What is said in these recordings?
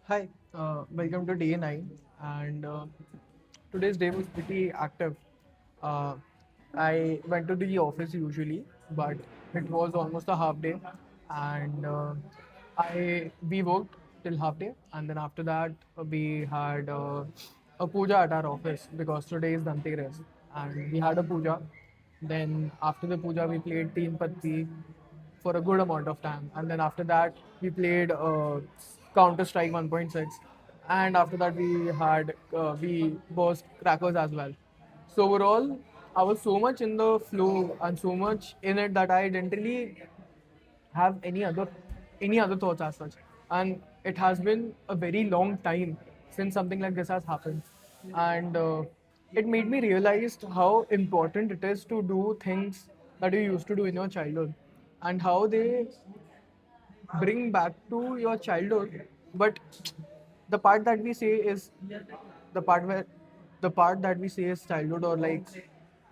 Hi, welcome to Day-9, and today's day was pretty active. Uh, I went to the office usually, but it was almost a half day, and I we worked till half day, and then after that we had a puja at our office because today is Dhanteras, and we had a puja. Then after the puja, we played Teen Patti for a good amount of time, and then after that we played Counter Strike 1.6, and after that we burst crackers as well. So overall, I was so much in the flow and so much in it that I didn't really have any other thoughts as such. And it has been a very long time since something like this has happened, and it made me realize how important it is to do things that you used to do in your childhood, and how they bring back to your childhood. But the part that we say is the part where the part that we say is childhood, or like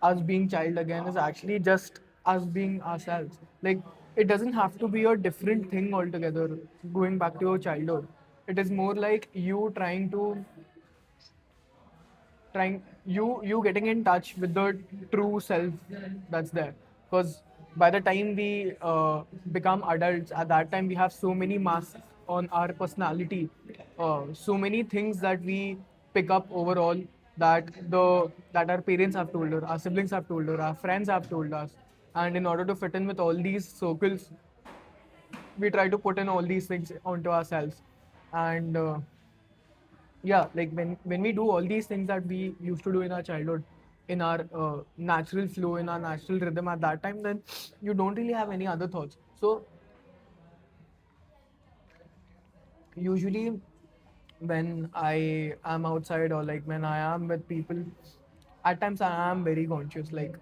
us being child again, is actually just us being ourselves. Like, it doesn't have to be a different thing altogether, going back to your childhood. It is more like you trying you getting in touch with the true self that's there, because by the time we become adults, at that time we have so many masks on our personality, so many things that we pick up overall, that our parents have told us, our siblings have told us, our friends have told us, and in order to fit in with all these circles, we try to put in all these things onto ourselves. And yeah, like when we do all these things that we used to do in our childhood, in our natural flow, in our natural rhythm at that time, then you don't really have any other thoughts. So usually when I am outside, or like when I am with people, at times I am very conscious, like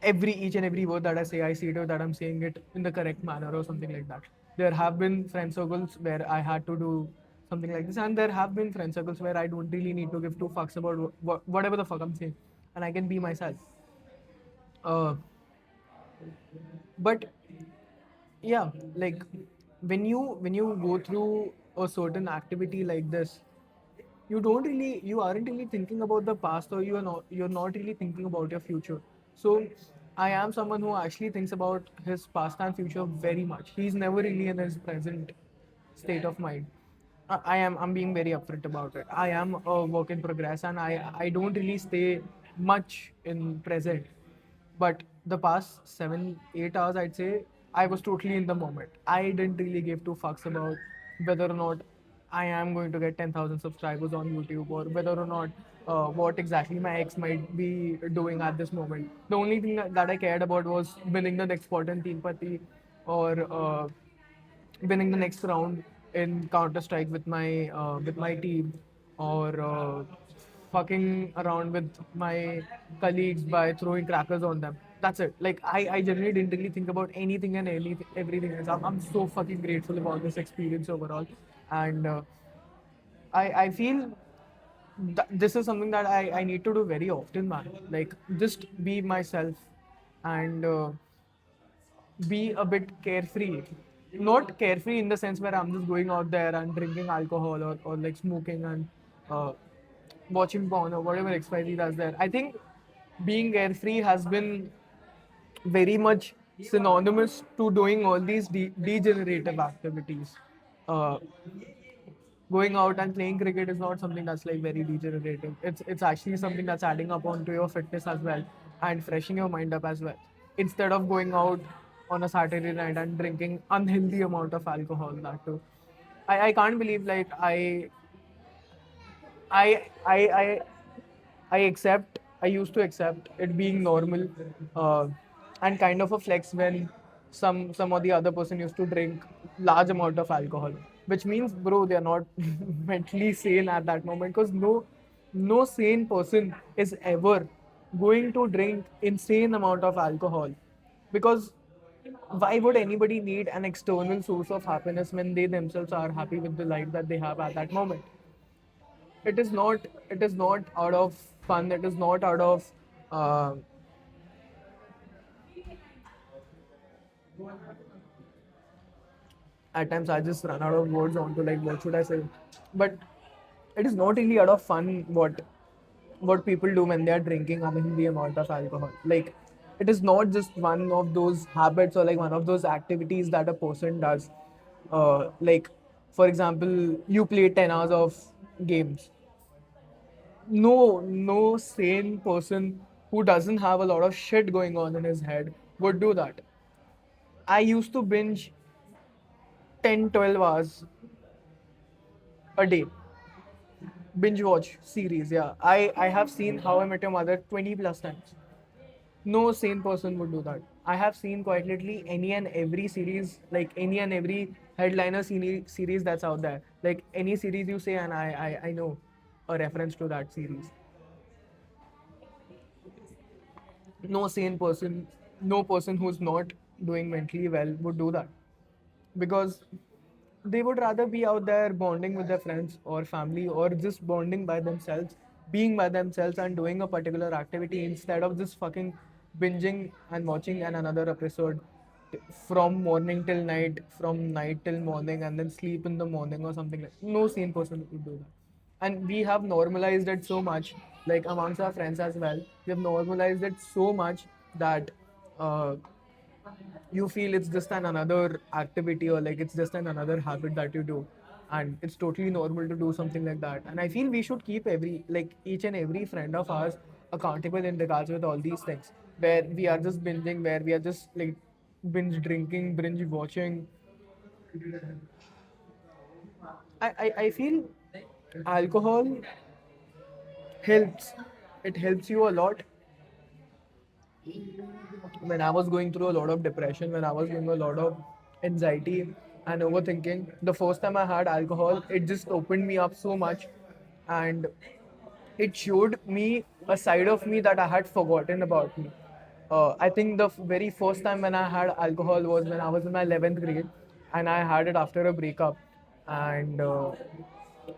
every each and every word that I say, I see to that I'm saying it in the correct manner or something like that. There have been friend circles where I had to do something like this, and there have been friend circles where I don't really need to give two fucks about whatever the fuck I'm saying, and I can be myself. But yeah, like when you go through a certain activity like this, you aren't really thinking about the past, or you're not really thinking about your future. So I am someone who actually thinks about his past and future very much. He's never really in his present state of mind. I'm being very upfront about it. I am a work in progress, and I don't really stay much in present. But the past 7 8 hours, I'd say, I was totally in the moment. I didn't really give two fucks about whether or not I am going to get 10,000 subscribers on YouTube, or whether or not what exactly my ex might be doing at this moment. The only thing that I cared about was winning the next spot in Teen Patti, or winning the next round in Counter Strike with my team, or fucking around with my colleagues by throwing crackers on them. That's it. Like, I generally didn't really think about anything and everything else. I'm so fucking grateful about this experience overall, and I feel this is something that I need to do very often, man. Like, just be myself, and be a bit carefree. Not carefree in the sense where I'm just going out there and drinking alcohol, or like smoking and uh, watching porn or whatever XYZ does there. I think being carefree has been very much synonymous to doing all these degenerative activities. Uh, Going out and playing cricket is not something that's like very degenerative. It's actually something that's adding up onto your fitness as well, and freshening your mind up as well. Instead of going out on a Saturday night and drinking unhealthy amount of alcohol, that too. I can't believe, like, I I I I used to accept it being normal, uh, and kind of a flex when some or the other person used to drink large amount of alcohol, which means, bro, they are not mentally sane at that moment, because no sane person is ever going to drink insane amount of alcohol, because why would anybody need an external source of happiness when they themselves are happy with the life that they have at that moment? It is not out of fun. It is not out of uh, At times I just run out of words onto like what should I say. But it is not really out of fun what people do when they are drinking unhealthy amount of alcohol. Like it is not just one of those habits or like one of those activities that a person does. Like for example, you play 10 hours of games. No sane person who doesn't have a lot of shit going on in his head would do that. I used to binge 10, 12 hours a day. Binge watch series, yeah. I have seen How I Met Your Mother 20 plus times. No sane person would do that. I have seen quite literally any and every series, like any and every headliner series that's out there. Like any series you say, and I know a reference to that series. No sane person, no person who's not doing mentally well would do that, because they would rather be out there bonding with their friends or family, or just bonding by themselves, being by themselves and doing a particular activity instead of just fucking binging and watching another episode from morning till night, from night till morning, and then sleep in the morning or something. Like no sane person would do that. And we have normalized it so much, like amongst our friends as well, we have normalized it so much that uh, you feel it's just another activity, or like it's just another habit that you do, and it's totally normal to do something like that. And I feel we should keep every, like each and every friend of ours accountable in regards with all these things, where we are just binging, where we are just like binge drinking, binge watching. I feel alcohol helps. It helps you a lot. When I was going through a lot of depression, when I was doing a lot of anxiety and overthinking, the first time I had alcohol, it just opened me up so much, and it showed me a side of me that I had forgotten about me. I think the very first time when I had alcohol was when I was in my 11th grade, and I had it after a breakup. And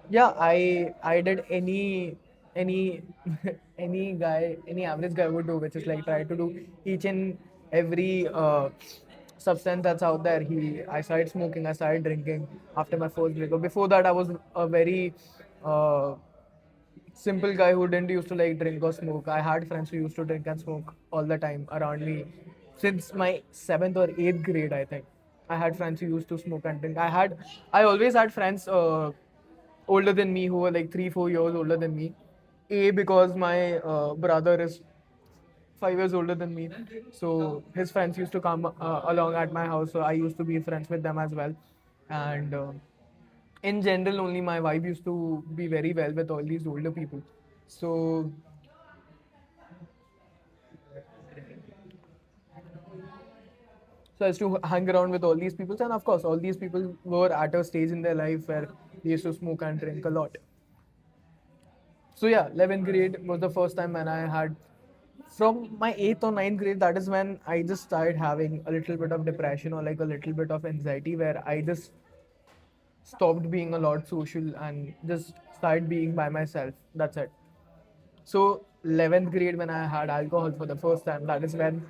yeah, I did any any guy, any average guy would do, which is like try to do each and every substance that's out there. I started smoking, I started drinking after my first breakup. Before that, I was a very uh, simple guy who didn't used to like drink or smoke. I had friends who used to drink and smoke all the time around me since my 7th or 8th grade, I think. I had friends who used to smoke and drink. I always had friends older than me who were like 3, 4 years older than me. A, because my brother is 5 years older than me, so his friends used to come along at my house, so I used to be friends with them as well. And in general, only my wife used to be very well with all these older people. So, so I used to hang around with all these people, and of course, all these people were at a stage in their life where they used to smoke and drink a lot. So yeah, 11th grade was the first time when I had. From my 8th or 9th grade, that is when I just started having a little bit of depression or like a little bit of anxiety, where I just stopped being a lot social and just started being by myself. That's it. So 11th grade, when I had alcohol for the first time, that is when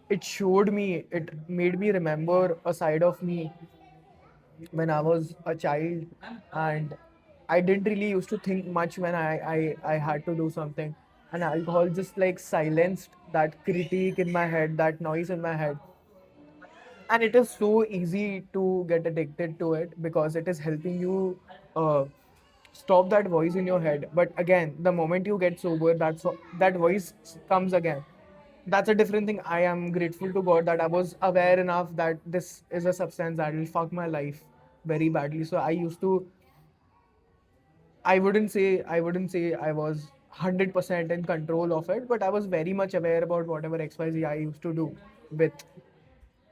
it made me remember a side of me when I was a child, and I didn't really used to think much when I had to do something. And alcohol just like silenced that critique in my head, that noise in my head. And it is so easy to get addicted to it because it is helping you stop that voice in your head. But again, the moment you get sober, that voice comes again. That's a different thing. I am grateful to God that I was aware enough that this is a substance that will fuck my life very badly. So I wouldn't say I was 100% in control of it, but I was very much aware about whatever XYZ I used to do with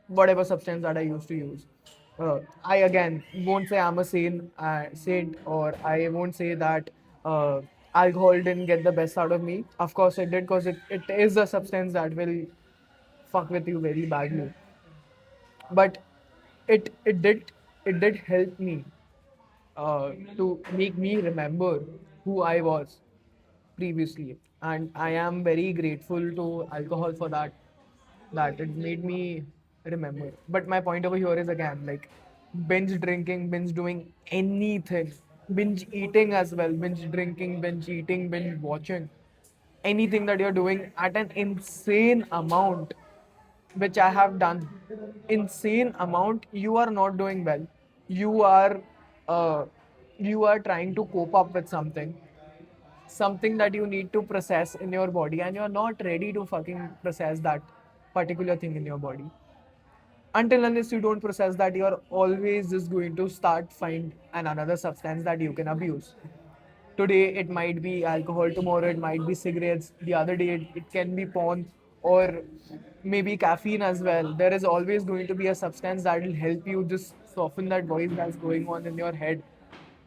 whatever substance that I used to use. I again won't say I'm a saint, or I won't say that alcohol didn't get the best out of me. Of course it did, because it is a substance that will fuck with you very badly. But it it did it did help me to make me remember who I was previously, and I am very grateful to alcohol for that. That it made me remember. But my point over here is again like binge drinking, binge doing anything, binge eating as well, binge drinking, binge eating, binge watching, anything that you're doing at an insane amount, which I have done, insane amount, you are not doing well. You are, uh, you are trying to cope up with something that you need to process in your body, and you're not ready to fucking process that particular thing in your body. Until unless you don't process that, you're always just going to start find another substance that you can abuse. Today it might be alcohol, tomorrow it might be cigarettes, the other day it can be porn, or maybe caffeine as well. There is always going to be a substance that will help you just soften that voice that's going on in your head.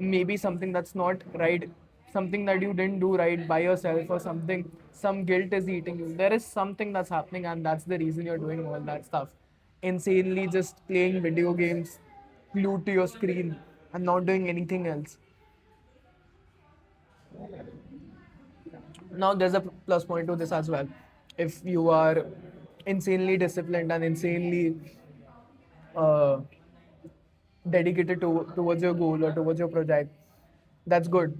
Maybe something that's not right, something that you didn't do right by yourself, or something, some guilt is eating you. There is something that's happening, and that's the reason you're doing all that stuff. Insanely just playing video games, glued to your screen, and not doing anything else. Now there's a plus point to this as well. If you are insanely disciplined and insanely uh, dedicated towards your goal or towards your project, that's good.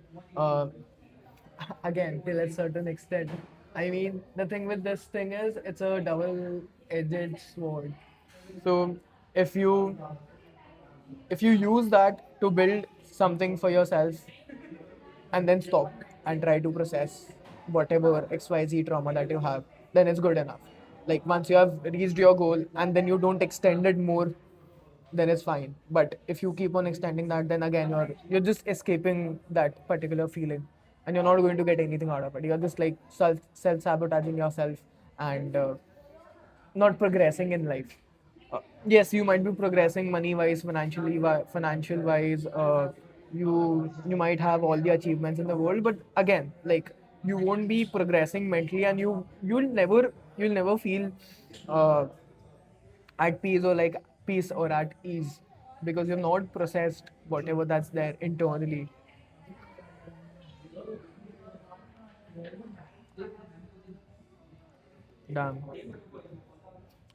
Again, till a certain extent. I mean, the thing with this thing is it's a double-edged sword. So if you if you use that to build something for yourself, and then stop and try to process whatever XYZ trauma that you have, then it's good enough. Like once you have reached your goal and then you don't extend it more, then it's fine. But if you keep on extending that, then again you're just escaping that particular feeling, and you're not going to get anything out of it. You're just like self sabotaging yourself, and not progressing in life. Yes, you might be progressing money wise, financial wise. You might have all the achievements in the world, but again, like you won't be progressing mentally, and you'll never feel uh, at peace, or like peace or at ease, because you've not processed whatever that's there internally. Damn.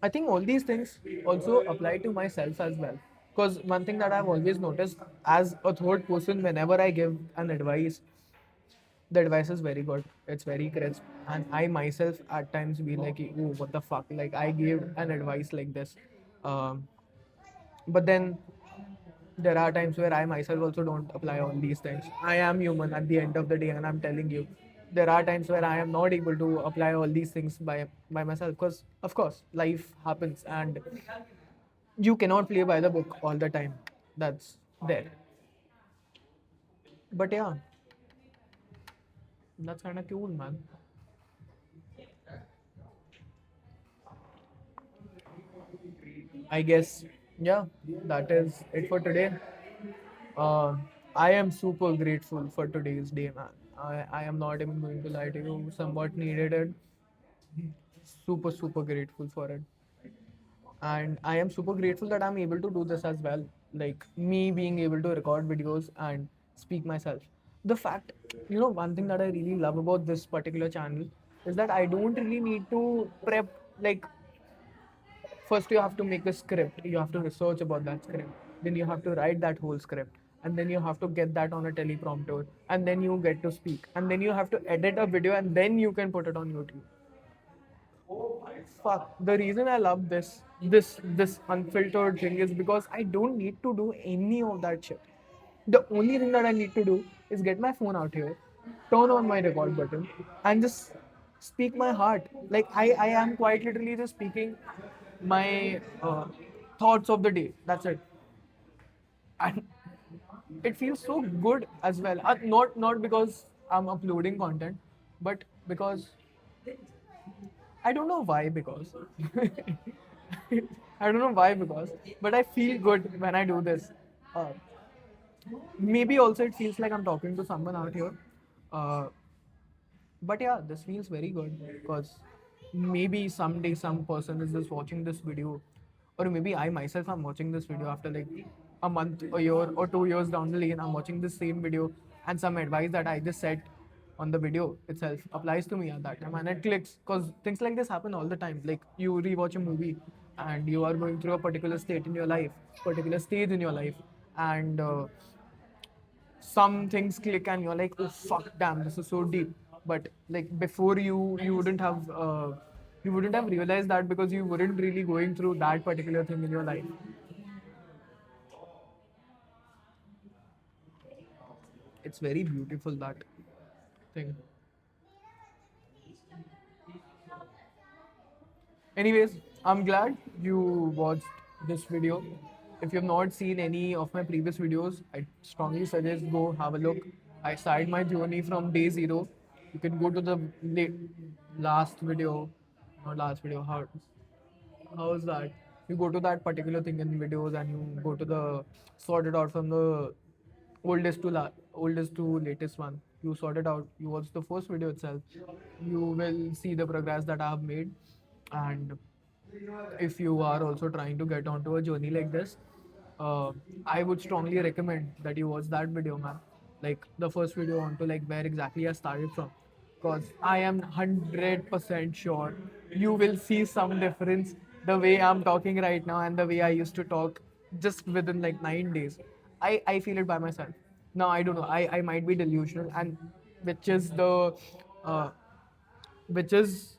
I think all these things also apply to myself as well. Because one thing that I've always noticed as a third person, whenever I give an advice, the advice is very good. It's very crisp. And I myself at times be like, oh, what the fuck? Like, I gave an advice like this. Um, but then there are times where I myself also don't apply all these things. I am human at the end of the day, and I'm telling you, there are times where I am not able to apply all these things by myself, because of course life happens, and you cannot play by the book all the time. That's there. But yeah, that's kind of cool, man. I guess, yeah, that is it for today. Uh, I am super grateful for today's day, man. I am not even going to lie to you. Somewhat needed it. Super, super grateful for it. And I am super grateful that I'm able to do this as well. Like me being able to record videos and speak myself. The fact, one thing that I really love about this particular channel is that I don't really need to prep. Like, first you have to make a script, you have to research about that script, then you have to write that whole script, and then you have to get that on a teleprompter, and then you get to speak, and then you have to edit a video, and then you can put it on YouTube. Fuck, the reason I love this unfiltered thing is because I don't need to do any of that shit. The only thing that I need to do is get my phone out here, turn on my record button, and just speak my heart. Like I am quite literally just speaking my thoughts of the day. That's it. And it feels so good as well. Not because I'm uploading content, but because I don't know why. Because I don't know why. Because but I feel good when I do this. Uh, Maybe also it feels like I'm talking to someone out here. Uh, but yeah, this feels very good because maybe someday some person is just watching this video, or maybe I myself am watching this video after like a month, a year, or 2 years down the lane. I'm watching this same video, and some advice that I just said on the video itself applies to me at that time, and it clicks because things like this happen all the time. Like you rewatch a movie, and you are going through a particular state in your life, particular stage in your life, and some things click and you're like, oh fuck, damn, this is so deep. But like before, you wouldn't have realized that because you weren't really going through that particular thing in your life. It's very beautiful, that thing. Anyways, I'm glad you watched this video. If you have not seen any of my previous videos, I strongly suggest go have a look. I started my journey from day zero. You can go to the last video, not last video. How's that? You go to that particular thing in videos and you go to the sort it out from the oldest to latest one. You sort it out. You watch the first video itself. You will see the progress that I have made, and if you are also trying to get onto a journey like this, uh, I would strongly recommend that you watch that video, man. Like the first video onto like where exactly I started from, because I am 100% sure you will see some difference the way I'm talking right now and the way I used to talk just within like 9 days. I feel it by myself. Now I don't know. I might be delusional, and which is the uh, which is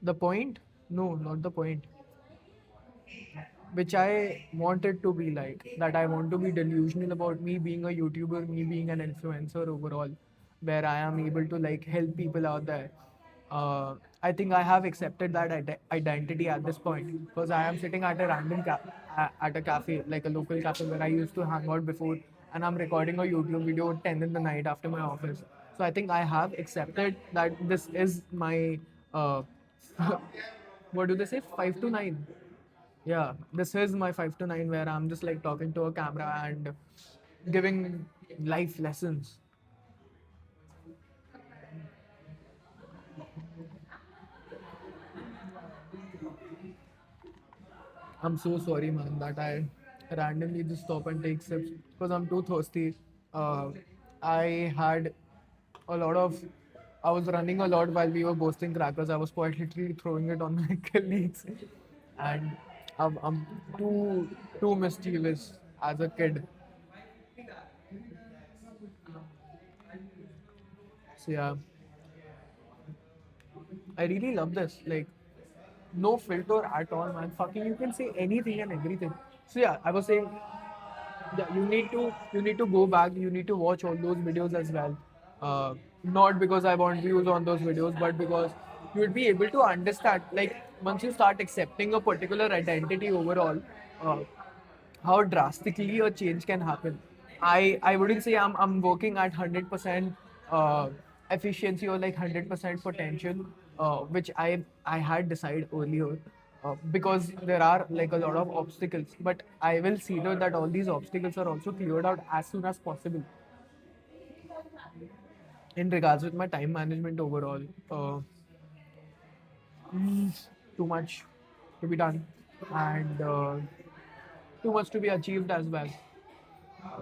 the point. No, not the point. Which I wanted to be like. That I want to be delusional about me being a YouTuber, me being an influencer overall, where I am able to like help people out there. I think I have accepted that identity at this point because I am sitting at a at a cafe, like a local cafe where I used to hang out before, and I'm recording a YouTube video at 10 in the night after my office. So I think I have accepted that this is my what do they say, 5 to 9. Yeah, this is my 5 to 9 where I'm just like talking to a camera and giving life lessons. I'm so sorry, man, that I randomly just stop and take sips because I'm too thirsty. I had a lot of. I was running a lot while we were boasting crackers. I was quite literally throwing it on my colleagues, and I'm too mischievous as a kid. So yeah, I really love this. Like no filter at all, man. Fucking, you can say anything and everything. So yeah, I was saying, yeah, you need to go back. You need to watch all those videos as well. Not because I want views on those videos, but because you would be able to understand. Like once you start accepting a particular identity overall, uh, how drastically a change can happen. I wouldn't say I'm working at 100% efficiency or like 100% potential, which I had decided earlier. Because there are like a lot of obstacles, but I will see that all these obstacles are also cleared out as soon as possible. In regards with my time management overall, too much to be done, and too much to be achieved as well.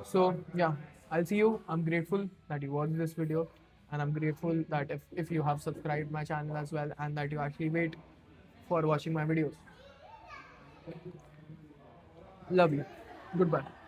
So yeah, I'll see you. I'm grateful that you watched this video, and I'm grateful that if you have subscribed my channel as well and that you actually wait for watching my videos. Love you. Goodbye.